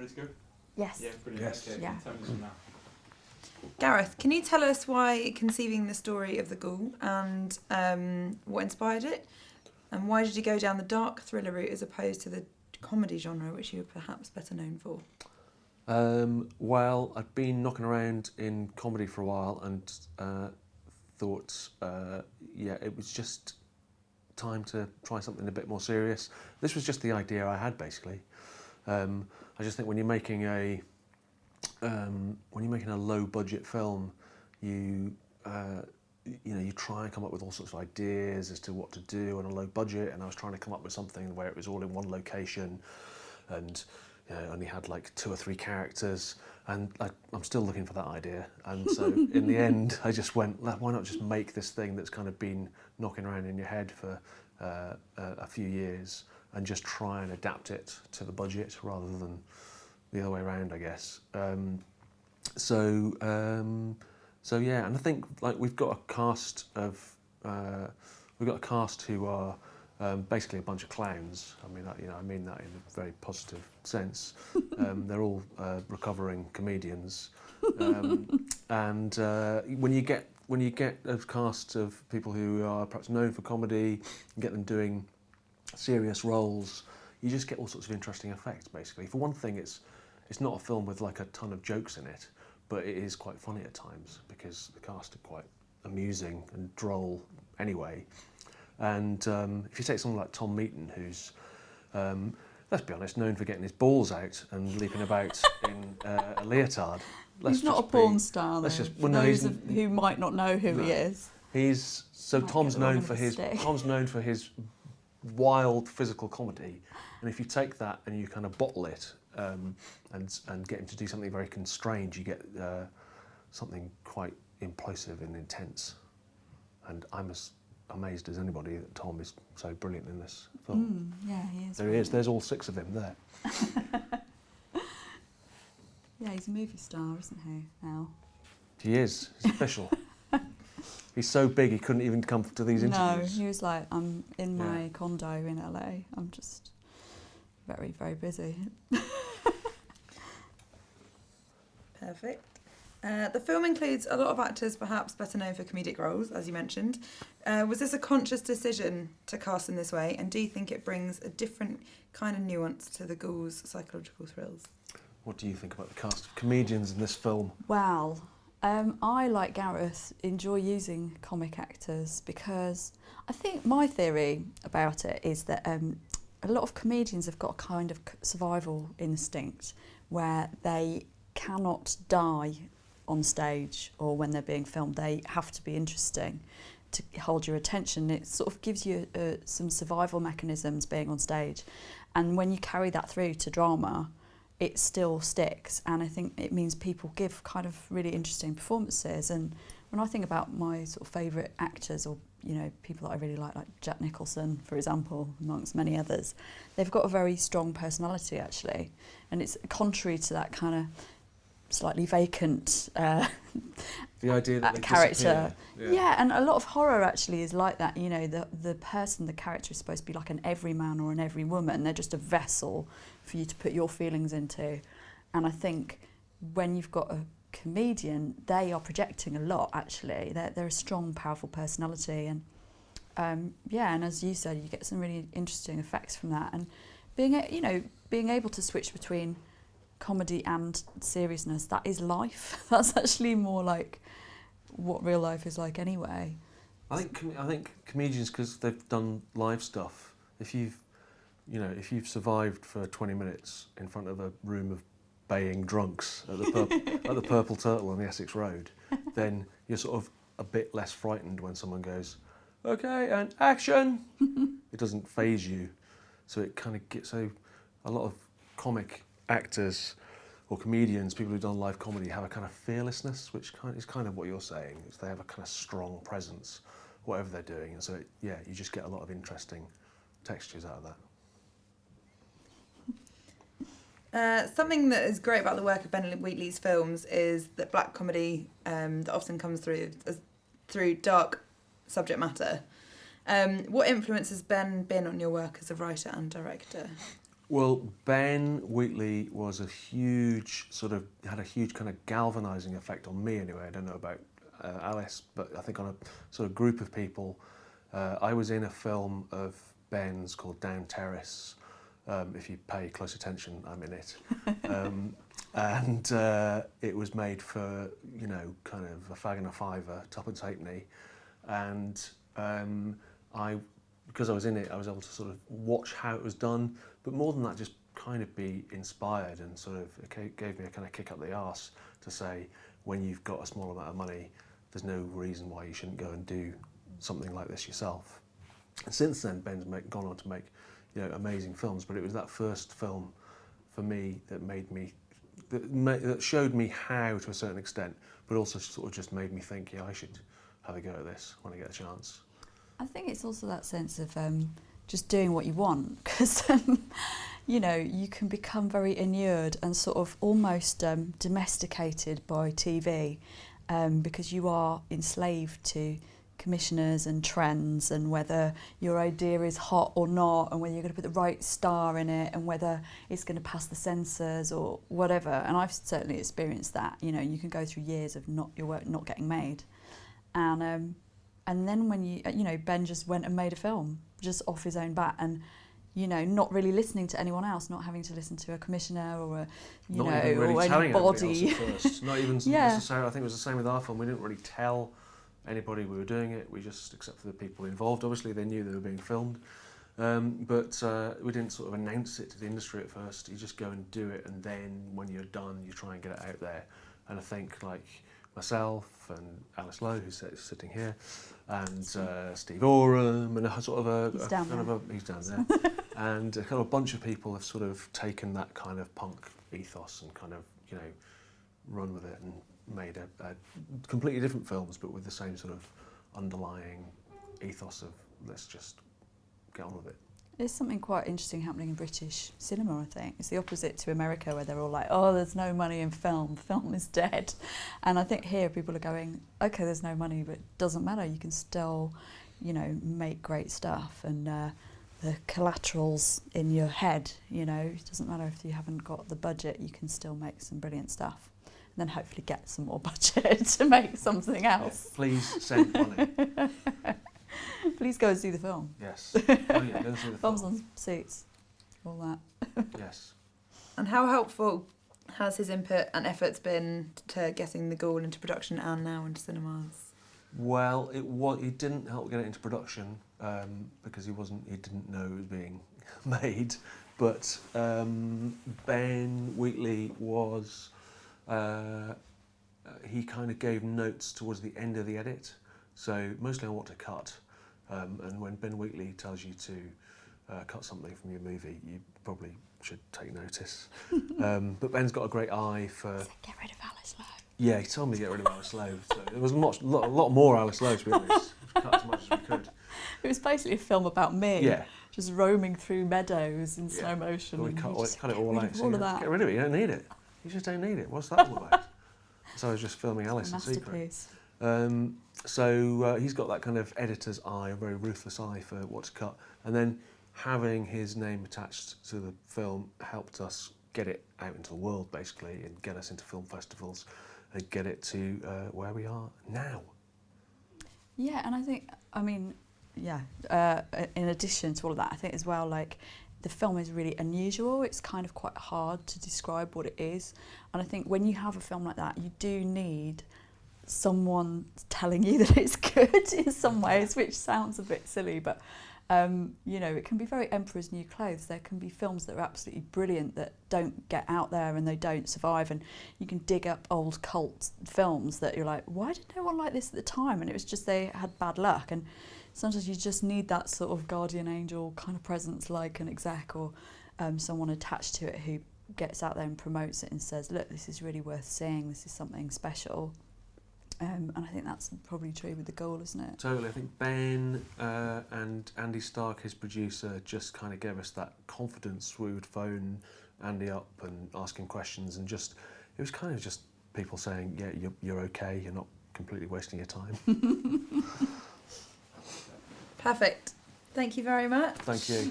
Ready to go? Yes. Yeah, brilliant. Yes. Okay, Yeah. tell me some now. Gareth, can you tell us why conceiving the story of the Ghoul and what inspired it? And why did you go down the dark thriller route as opposed to the comedy genre, which you were perhaps better known for? Well, I'd been knocking around in comedy for a while and thought, it was just time to try something a bit more serious. This was just the idea I had, basically. I just think when you're making a low budget film, you try and come up with all sorts of ideas as to what to do on a low budget, and I was trying to come up with something where it was all in one location and only had like 2 or 3 characters, and I'm still looking for that idea. And so in the end I just went, why not just make this thing that's kind of been knocking around in your head for a few years and just try and adapt it to the budget rather than the other way around, I guess. So yeah, and I think like we've got a cast who are basically a bunch of clowns. I mean, I mean that in a very positive sense. They're all recovering comedians, and when you get a cast of people who are perhaps known for comedy, and get them doing serious roles, you just get all sorts of interesting effects. Basically, for one thing, it's not a film with like a ton of jokes in it, but it is quite funny at times because the cast are quite amusing and droll anyway. And if you take someone like Tom Meaton, who's, let's be honest, known for getting his balls out and leaping about in a leotard. He's not a porn star, though. For those who might not know who he is. Tom's known for his wild physical comedy, and if you take that and you kind of bottle it and get him to do something very constrained, you get something quite implosive and intense. And I'm as amazed as anybody that Tom is so brilliant in this film. Yeah, he is. There he is. There's all 6 of them there. Yeah, he's a movie star, isn't he, now? He is. He's official. He's so big he couldn't even come to these interviews. No, he was like, I'm in my condo in LA. I'm just very, very busy. Perfect. The film includes a lot of actors perhaps better known for comedic roles, as you mentioned. Was this a conscious decision to cast in this way, and do you think it brings a different kind of nuance to the Ghoul's psychological thrills? What do you think about the cast of comedians in this film? Well, I, like Gareth, enjoy using comic actors because I think my theory about it is that a lot of comedians have got a kind of survival instinct where they cannot die on stage or when they're being filmed. They have to be interesting to hold your attention. It sort of gives you some survival mechanisms being on stage, and when you carry that through to drama, it still sticks, and I think it means people give kind of really interesting performances. And when I think about my sort of favourite actors, or people that I really like Jack Nicholson, for example, amongst many others, they've got a very strong personality actually, and it's contrary to that kind of slightly vacant the idea that they character. disappear. Yeah, and a lot of horror actually is like that. The character is supposed to be like an everyman or an everywoman. They're just a vessel for you to put your feelings into. And I think when you've got a comedian, they are projecting a lot actually. They're a strong, powerful personality, and and as you said, you get some really interesting effects from that. And being able to switch between comedy and seriousness, that is life. That's actually more like what real life is like anyway. I think comedians, because they've done live stuff, if you've survived for 20 minutes in front of a room of baying drunks at the Purple Turtle on the Essex Road, then you're sort of a bit less frightened when someone goes, okay, and action. It doesn't faze you. So it kind of gets a lot of comic actors or comedians, people who've done live comedy, have a kind of fearlessness, which is kind of what you're saying. Is they have a kind of strong presence, whatever they're doing, and so you just get a lot of interesting textures out of that. Something that is great about the work of Ben Wheatley's films is that black comedy that often comes through dark subject matter. What influence has Ben been on your work as a writer and director? Well, Ben Wheatley was had a huge kind of galvanising effect on me anyway. I don't know about Alice, but I think on a sort of group of people. I was in a film of Ben's called Down Terrace. If you pay close attention, I'm in it. And it was made for, kind of a fag and a fiver, tuppence halfpenny. And because I was in it, I was able to sort of watch how it was done, but more than that, just kind of be inspired, and sort of it gave me a kind of kick up the arse to say, when you've got a small amount of money, there's no reason why you shouldn't go and do something like this yourself. And since then, Ben's gone on to make, amazing films, but it was that first film for me that that showed me how, to a certain extent, but also sort of just made me think, I should have a go at this when I get a chance. I think it's also that sense of just doing what you want, because you can become very inured and sort of almost domesticated by TV, because you are enslaved to commissioners and trends, and whether your idea is hot or not, and whether you're going to put the right star in it, and whether it's going to pass the censors or whatever. And I've certainly experienced that. You can go through years of your work not getting made, and then when Ben just went and made a film just off his own bat, and not really listening to anyone else, not having to listen to a commissioner or or anybody. First. Not even necessarily. I think it was the same with our film. We didn't really tell anybody we were doing it. We just, except for the people involved, obviously they knew they were being filmed, but we didn't sort of announce it to the industry at first. You just go and do it, and then when you're done, you try and get it out there. And I think like myself and Alice Lowe, who's sitting here, and Steve Oram, and a sort of he's down there, and a kind of a bunch of people have sort of taken that kind of punk ethos and kind of run with it and made a completely different films, but with the same sort of underlying ethos of let's just get on with it. There's something quite interesting happening in British cinema, I think. It's the opposite to America, where they're all like, oh, there's no money in film, film is dead. And I think here people are going, okay, there's no money, but it doesn't matter, you can still, make great stuff. And the collaterals in your head, it doesn't matter if you haven't got the budget, you can still make some brilliant stuff. And then hopefully get some more budget to make something else. Yeah, please send money. Please go and see the film. Yes. Oh yeah, go and see the Bombs film. on seats, all that. Yes. And how helpful has his input and efforts been to getting the Ghoul into production and now into cinemas? Well, it didn't help get it into production because he didn't know it was being made. But Ben Wheatley was. He kind of gave notes towards the end of the edit, so mostly on what to cut. And when Ben Wheatley tells you to cut something from your movie, you probably should take notice. But Ben's got a great eye for. Get rid of Alice Lowe. Yeah, he told me to get rid of Alice Lowe. So there was a lot more Alice Lowe, to be honest. Cut as much as we could. It was basically a film about me. Yeah. Just roaming through meadows in slow motion. But we cut it all out. All of that. Get rid of it. You don't need it. You just don't need it. What's that all about? So I was just filming Alice in secret. So he's got that kind of editor's eye, a very ruthless eye for what to cut. And then having his name attached to the film helped us get it out into the world, basically, and get us into film festivals and get it to where we are now. Yeah, and I think, in addition to all of that, I think as well, like, the film is really unusual. It's kind of quite hard to describe what it is. And I think when you have a film like that, you do need someone telling you that it's good in some ways, which sounds a bit silly, but it can be very Emperor's New Clothes. There can be films that are absolutely brilliant that don't get out there and they don't survive, and you can dig up old cult films that you're like, why did no one like this at the time? And it was just they had bad luck. And sometimes you just need that sort of guardian angel kind of presence, like an exec or someone attached to it who gets out there and promotes it and says, look, this is really worth seeing, this is something special. And I think that's probably true with the Ghoul, isn't it? Totally. I think Ben and Andy Stark, his producer, just kind of gave us that confidence. We would phone Andy up and ask him questions, and it was kind of just people saying, yeah, you're okay, you're not completely wasting your time. Perfect. Thank you very much. Thank you.